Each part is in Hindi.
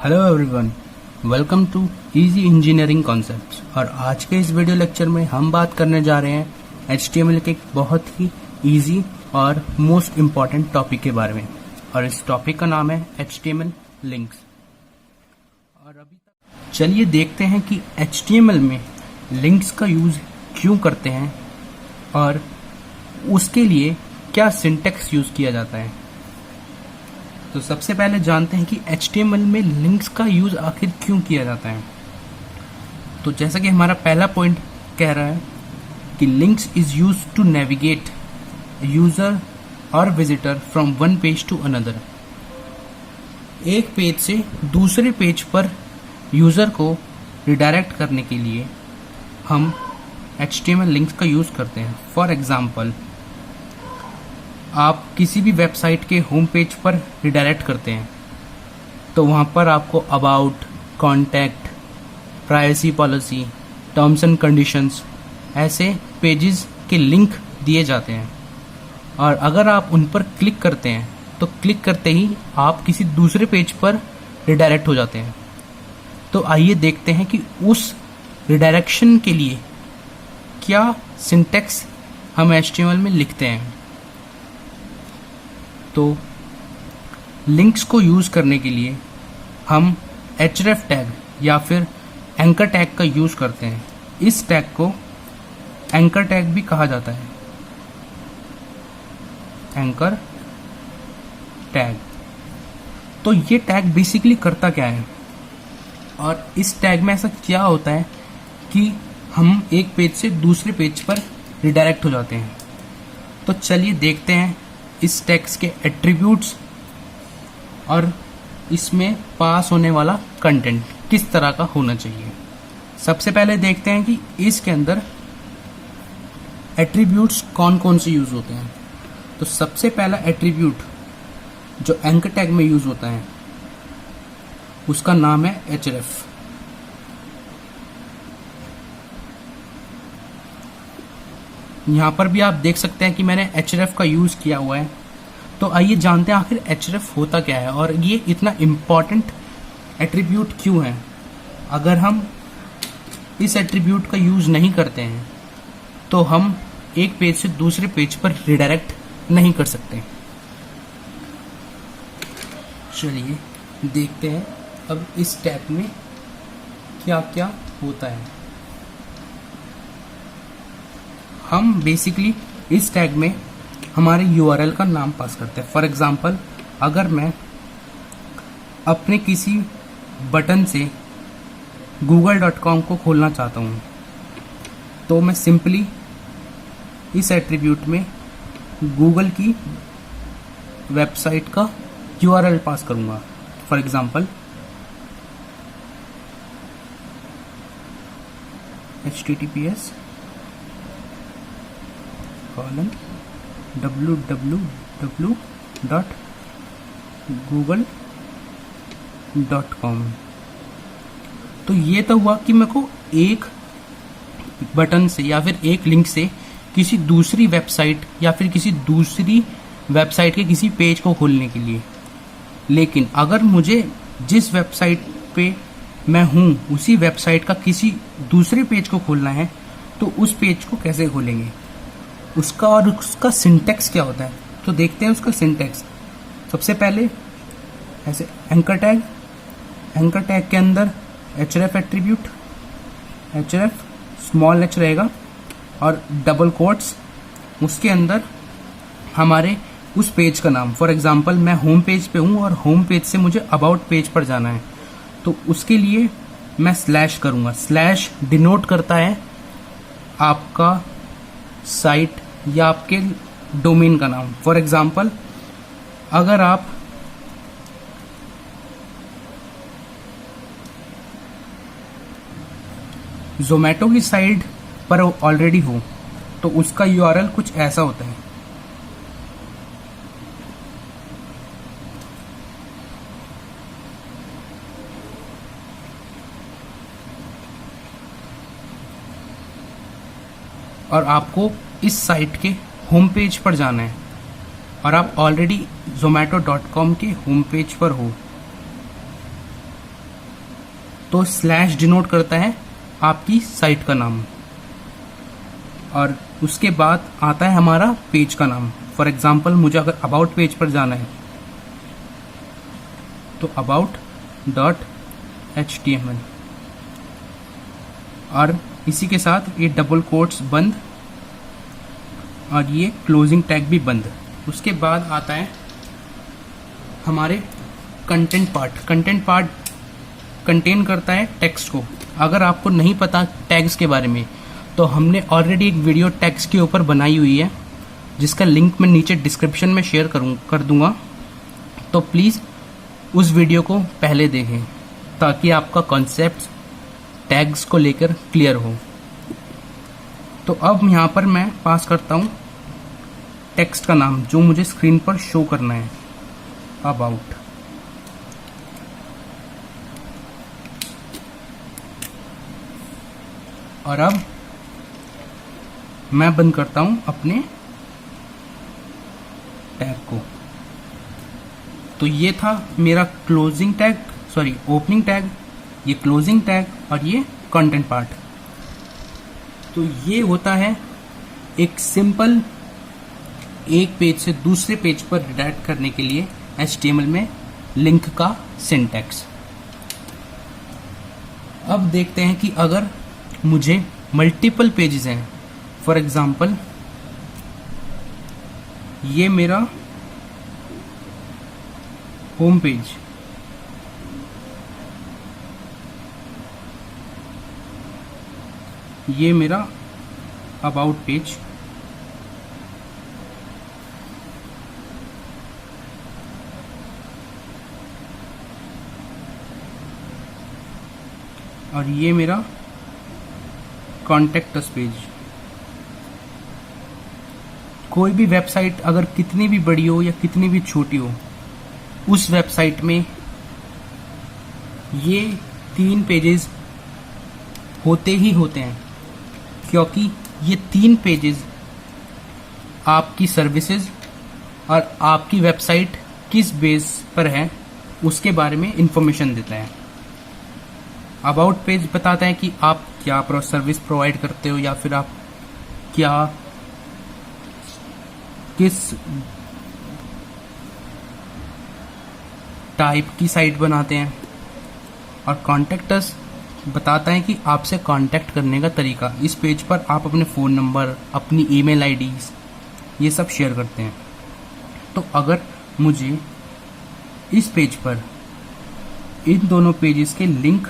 Hello everyone, welcome to easy engineering concepts. और आज के इस वीडियो लेक्चर में हम बात करने जा रहे हैं HTML के एक बहुत ही इजी और मोस्ट इम्पॉर्टेंट टॉपिक के बारे में। और इस टॉपिक का नाम है HTML लिंक्स। और अभी तक चलिए देखते हैं कि HTML में लिंक्स का यूज क्यों करते हैं और उसके लिए क्या सिंटैक्स यूज किया जाता है। तो सबसे पहले जानते हैं कि HTML में लिंक्स का यूज आखिर क्यों किया जाता है। तो जैसा कि हमारा पहला पॉइंट कह रहा है कि links is use to navigate user और visitor from one page to another. एक पेज से दूसरे पेज पर यूजर को रिडायरेक्ट करने के लिए हम HTML लिंक्स का यूज करते हैं। फॉर एग्जाम्पल, आप किसी भी वेबसाइट के होम पेज पर रिडायरेक्ट करते हैं तो वहाँ पर आपको about, contact, privacy policy, terms and conditions ऐसे पेजेस के लिंक दिए जाते हैं। और अगर आप उन पर क्लिक करते हैं तो क्लिक करते ही आप किसी दूसरे पेज पर रिडायरेक्ट हो जाते हैं। तो आइए देखते हैं कि उस रिडायरेक्शन के लिए क्या सिंटैक्स हम HTML में लिखते हैं। तो लिंक्स को यूज करने के लिए हम href टैग या फिर एंकर टैग का यूज करते हैं। इस टैग को एंकर टैग भी कहा जाता है, एंकर टैग। तो ये टैग बेसिकली करता क्या है और इस टैग में ऐसा क्या होता है कि हम एक पेज से दूसरे पेज पर रिडायरेक्ट हो जाते हैं। तो चलिए देखते हैं इस टैग्स के एट्रीब्यूट्स और इसमें पास होने वाला कंटेंट किस तरह का होना चाहिए। सबसे पहले देखते हैं कि इसके अंदर एट्रीब्यूट्स कौन कौन से यूज होते हैं। तो सबसे पहला एट्रीब्यूट जो एंकर टैग में यूज होता है उसका नाम है href। यहाँ पर भी आप देख सकते हैं कि मैंने href का यूज किया हुआ है। तो आइए जानते हैं आखिर href होता क्या है और ये इतना इम्पॉर्टेंट एट्रीब्यूट क्यों है। अगर हम इस एट्रीब्यूट का यूज नहीं करते हैं तो हम एक पेज से दूसरे पेज पर रिडायरेक्ट नहीं कर सकते। चलिए देखते हैं अब इस टैग में क्या क्या होता है। हम बेसिकली इस टैग में हमारे URL का नाम पास करते हैं। फॉर एग्जांपल, अगर मैं अपने किसी बटन से google.com को खोलना चाहता हूँ तो मैं सिंपली इस एट्रीब्यूट में गूगल की वेबसाइट का URL पास करूँगा। For example https www.google.com। तो ये तो हुआ कि मेरे को एक बटन से या फिर एक लिंक से किसी दूसरी वेबसाइट या फिर किसी दूसरी वेबसाइट के किसी पेज को खोलने के लिए। लेकिन अगर मुझे जिस वेबसाइट पे मैं हूँ उसी वेबसाइट का किसी दूसरे पेज को खोलना है तो उस पेज को कैसे खोलेंगे, उसका और उसका सिंटैक्स क्या होता है। तो देखते हैं उसका सिंटैक्स। सबसे पहले ऐसे एंकर टैग के अंदर href attribute, href small h रहेगा और डबल कोट्स, उसके अंदर हमारे उस पेज का नाम। फॉर एग्जांपल, मैं होम पेज पे हूँ और होम पेज से मुझे अबाउट पेज पर जाना है तो उसके लिए मैं स्लैश करूँगा। स्लैश डिनोट करता है आपका साइट या आपके डोमेन का नाम। फॉर एग्जांपल, अगर आप जोमेटो की साइट पर ऑलरेडी हो तो उसका URL कुछ ऐसा होता है। और आपको इस साइट के होम पेज पर जाना है और आप ऑलरेडी zomato.com के होम पेज पर हो तो स्लैश डिनोट करता है आपकी साइट का नाम, और उसके बाद आता है हमारा पेज का नाम। फॉर एग्जाम्पल मुझे अगर अबाउट पेज पर जाना है तो about.html, और इसी के साथ ये डबल कोट्स बंद और ये क्लोजिंग टैग भी बंद। उसके बाद आता है हमारे content part. Content part contain करता है टेक्स्ट को। अगर आपको नहीं पता टैग्स के बारे में तो हमने ऑलरेडी एक वीडियो टैग्स के ऊपर बनाई हुई है, जिसका लिंक मैं नीचे डिस्क्रिप्शन में शेयर कर दूंगा, तो प्लीज़ उस वीडियो को पहले देखें ताकि आपका कॉन्सेप्ट टैग्स को लेकर क्लियर हो। तो अब यहाँ पर मैं पास करता हूँ टेक्स्ट का नाम जो मुझे स्क्रीन पर शो करना है, अबाउट। और अब मैं बंद करता हूं अपने टैग को। तो ये था मेरा closing tag, sorry opening tag, ये क्लोजिंग टैग और ये कंटेंट पार्ट। तो ये होता है एक सिंपल एक पेज से दूसरे पेज पर रिडायरेक्ट करने के लिए HTML में लिंक का सिंटैक्स। अब देखते हैं कि अगर मुझे मल्टीपल पेजेस हैं, फॉर एग्जाम्पल ये मेरा होम पेज, ये मेरा अबाउट पेज, और ये मेरा कॉन्टेक्ट अस पेज। कोई भी वेबसाइट अगर कितनी भी बड़ी हो या कितनी भी छोटी हो, उस वेबसाइट में ये 3 पेजेस होते ही होते हैं, क्योंकि ये 3 पेजेस आपकी सर्विसेज और आपकी वेबसाइट किस बेस पर है उसके बारे में इंफॉर्मेशन देता है। अबाउट पेज बताता है कि आप क्या सर्विस प्रोवाइड करते हो या फिर आप क्या किस टाइप की साइट बनाते हैं, और कॉन्टेक्ट अस बताता है कि आपसे कांटेक्ट करने का तरीका। इस पेज पर आप अपने फ़ोन नंबर, अपनी ईमेल आईडीज ये सब शेयर करते हैं। तो अगर मुझे इस पेज पर इन दोनों पेजेस के लिंक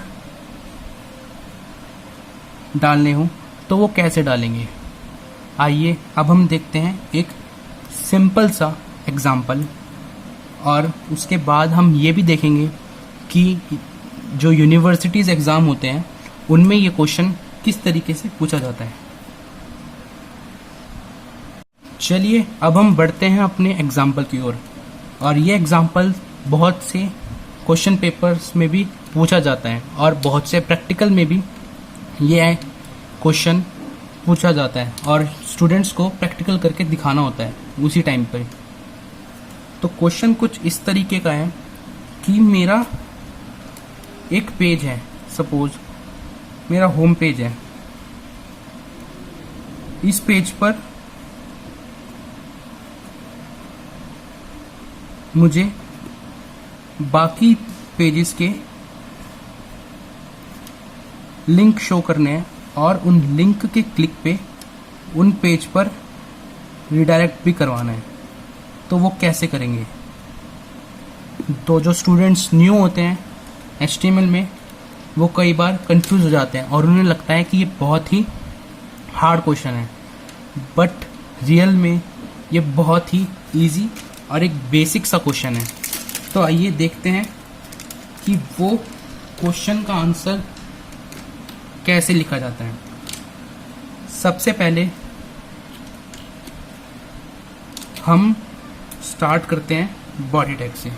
डालने हो तो वो कैसे डालेंगे, आइए अब हम देखते हैं एक सिंपल सा एग्जाम्पल, और उसके बाद हम ये भी देखेंगे कि जो यूनिवर्सिटीज़ एग्ज़ाम होते हैं उनमें ये क्वेश्चन किस तरीके से पूछा जाता है। चलिए अब हम बढ़ते हैं अपने एग्जाम्पल की ओर, और ये एग्जाम्पल बहुत से क्वेश्चन पेपर्स में भी पूछा जाता है और बहुत से प्रैक्टिकल में भी ये क्वेश्चन पूछा जाता है, और स्टूडेंट्स को प्रैक्टिकल करके दिखाना होता है उसी टाइम पर। तो क्वेश्चन कुछ इस तरीके का है कि मेरा एक पेज है, सपोज मेरा होम पेज है, इस पेज पर मुझे बाकी पेजेस के लिंक शो करने हैं और उन लिंक के क्लिक पे उन पेज पर रिडायरेक्ट भी करवाना है। तो वो कैसे करेंगे? तो जो स्टूडेंट्स न्यू होते हैं HTML में, वो कई बार कंफ्यूज हो जाते हैं और उन्हें लगता है कि ये बहुत ही हार्ड क्वेश्चन है, बट रियल में ये बहुत ही इजी और एक बेसिक सा क्वेश्चन है। तो आइए देखते हैं कि वो क्वेश्चन का आंसर कैसे लिखा जाता है। सबसे पहले हम स्टार्ट करते हैं बॉडी टैग से,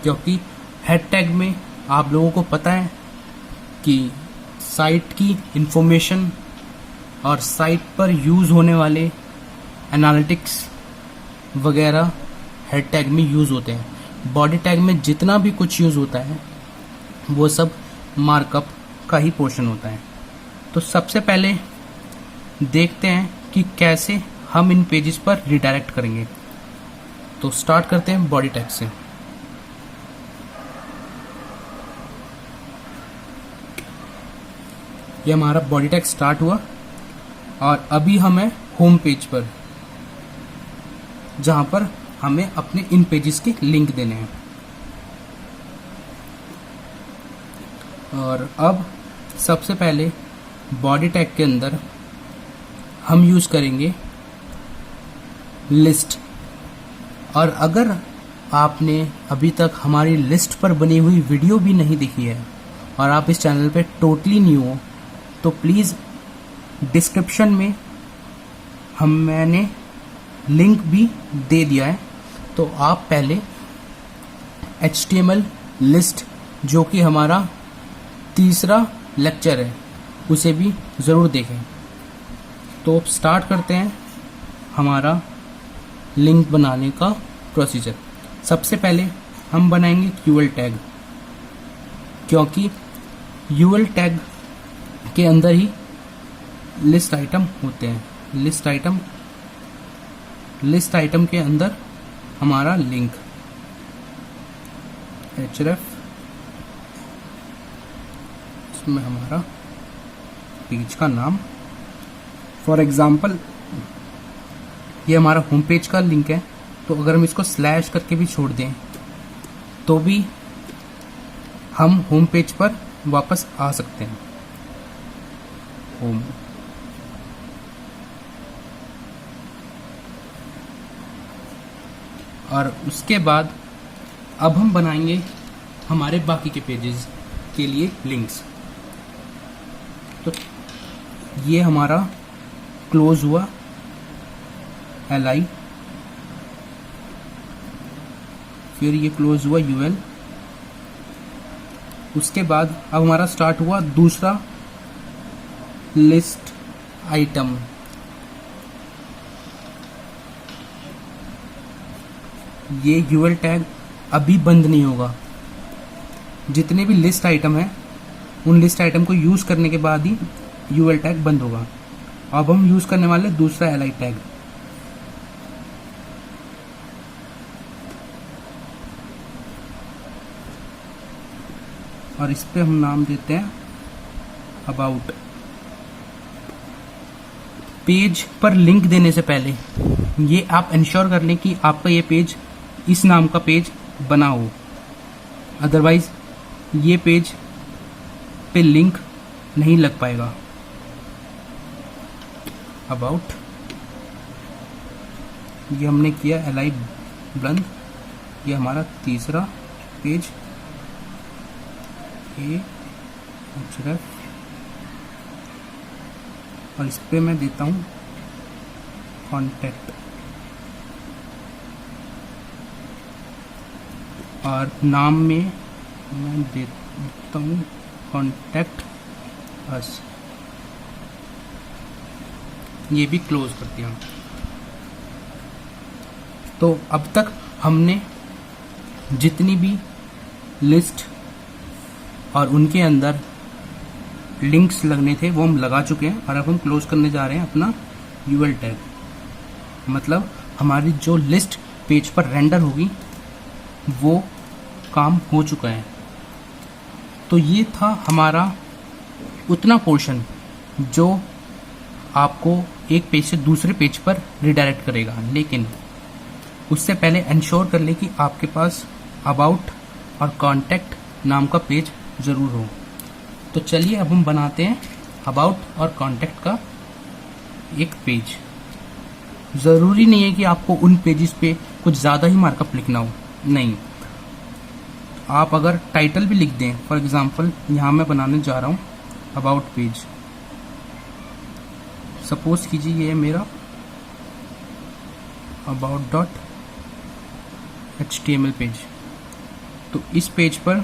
क्योंकि हेड टैग में आप लोगों को पता है कि साइट की इंफॉर्मेशन और साइट पर यूज़ होने वाले एनालिटिक्स वगैरह हेड टैग में यूज़ होते हैं। बॉडी टैग में जितना भी कुछ यूज़ होता है वो सब मार्कअप का ही पोर्शन होता है। तो सबसे पहले देखते हैं कि कैसे हम इन पेजेस पर रिडायरेक्ट करेंगे। तो स्टार्ट करते हैं बॉडी टैग से। ये हमारा बॉडी टैग स्टार्ट हुआ और अभी हम हैं होम पेज पर, जहां पर हमें अपने इन पेजेस के लिंक देने हैं। और अब सबसे पहले बॉडी टैग के अंदर हम यूज करेंगे लिस्ट। और अगर आपने अभी तक हमारी लिस्ट पर बनी हुई वीडियो भी नहीं देखी है और आप इस चैनल पे टोटली न्यू हो, तो प्लीज़ डिस्क्रिप्शन में मैंने लिंक भी दे दिया है। तो आप पहले HTML लिस्ट, जो कि हमारा तीसरा लेक्चर है, उसे भी ज़रूर देखें। तो स्टार्ट करते हैं हमारा लिंक बनाने का प्रोसीजर। सबसे पहले हम बनाएंगे UL टैग, क्योंकि UL टैग के अंदर ही लिस्ट आइटम होते हैं। लिस्ट आइटम के अंदर हमारा लिंक href, इसमें हमारा पेज का नाम, फॉर एग्जांपल ये हमारा होम पेज का लिंक है। तो अगर हम इसको स्लैश करके भी छोड़ दें तो भी हम होम पेज पर वापस आ सकते हैं। होम, और उसके बाद अब हम बनाएंगे हमारे बाकी के पेजेस के लिए लिंक्स। तो ये हमारा क्लोज हुआ LI, फिर ये क्लोज हुआ UL। उसके बाद अब हमारा स्टार्ट हुआ दूसरा लिस्ट आइटम। ये UL टैग अभी बंद नहीं होगा। जितने भी लिस्ट आइटम है, उन लिस्ट आइटम को यूज करने के बाद ही UL टैग बंद होगा। अब हम यूज करने वाले दूसरा LI टैग। और इस पे हम नाम देते हैं अबाउट। पेज पर लिंक देने से पहले ये आप इंश्योर कर लें कि आपका ये पेज इस नाम का पेज बना हो, अदरवाइज ये पेज पे लिंक नहीं लग पाएगा। अबाउट, ये हमने किया LI ब्लंद। ये हमारा तीसरा पेज href, और इस पे मैं देता हूँ कॉन्टैक्ट, और नाम में मैं देता हूँ कॉन्टैक्ट अस। ये भी क्लोज कर दिया। तो अब तक हमने जितनी भी लिस्ट और उनके अंदर लिंक्स लगने थे वो हम लगा चुके हैं, और अब हम क्लोज करने जा रहे हैं अपना UL टैग। मतलब हमारी जो लिस्ट पेज पर रेंडर होगी वो काम हो चुका है। तो ये था हमारा उतना पोर्शन जो आपको एक पेज से दूसरे पेज पर रिडायरेक्ट करेगा। लेकिन उससे पहले इंश्योर कर ले कि आपके पास अबाउट और कॉन्टैक्ट नाम का पेज ज़रूर हो। तो चलिए अब हम बनाते हैं अबाउट और कॉन्टैक्ट का एक पेज। ज़रूरी नहीं है कि आपको उन पेजेस पे कुछ ज़्यादा ही मार्कअप लिखना हो, नहीं। आप अगर टाइटल भी लिख दें, फॉर एग्जांपल यहाँ मैं बनाने जा रहा हूँ अबाउट पेज। सपोज कीजिए ये है मेरा about.html पेज। तो इस पेज पर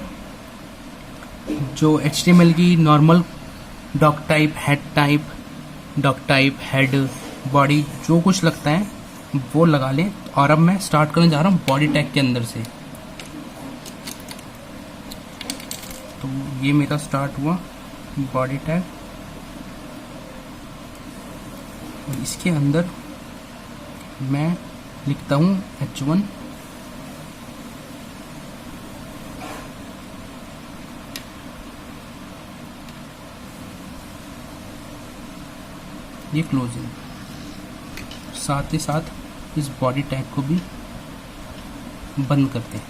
जो HTML की normal doc type, head type, doc type, head, body, जो कुछ लगता है वो लगा लें। और अब मैं स्टार्ट करने जा रहा हूँ बॉडी टैग के अंदर से। तो ये मेरा स्टार्ट हुआ बॉडी टैग, और इसके अंदर मैं लिखता हूँ H1, ये क्लोजिंग, साथ ही साथ इस बॉडी टैग को भी बंद करते हैं।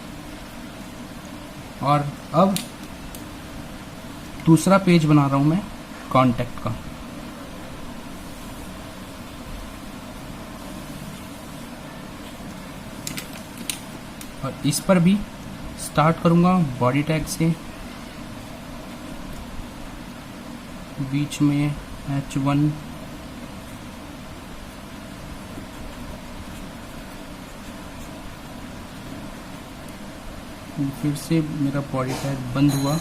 और अब दूसरा पेज बना रहा हूं मैं कॉन्टैक्ट का। और इस पर भी स्टार्ट करूंगा बॉडी टैग से, बीच में H1, फिर से मेरा बॉडी टैग बंद हुआ।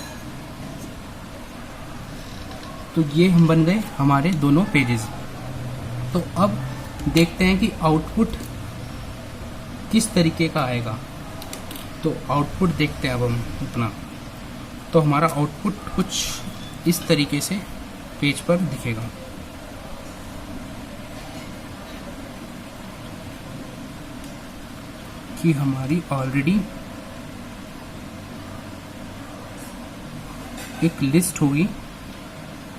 तो ये हम बन गए हमारे दोनों पेजेस। तो अब देखते हैं कि आउटपुट किस तरीके का आएगा। तो आउटपुट देखते हैं अब हम अपना। तो हमारा आउटपुट कुछ इस तरीके से पेज पर दिखेगा। कि हमारी ऑलरेडी एक लिस्ट होगी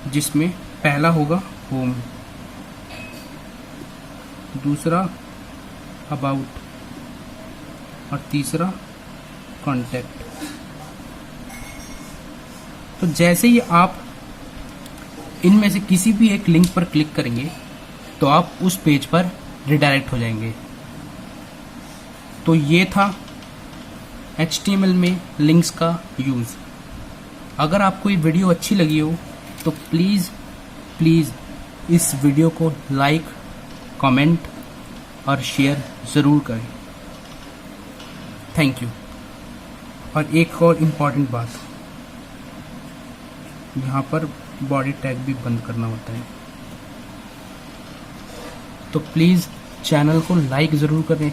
जिसमें पहला होगा होम, दूसरा अबाउट और तीसरा कॉन्टैक्ट। तो जैसे ही आप इनमें से किसी भी एक लिंक पर क्लिक करेंगे तो आप उस पेज पर रिडायरेक्ट हो जाएंगे। तो ये था HTML में लिंक्स का यूज़। अगर आपको ये वीडियो अच्छी लगी हो तो प्लीज़ इस वीडियो को लाइक, कमेंट और शेयर ज़रूर करें। Thank you. और एक और इम्पॉर्टेंट बात, यहाँ पर बॉडी टैग भी बंद करना होता है। तो प्लीज़ चैनल को लाइक ज़रूर करें,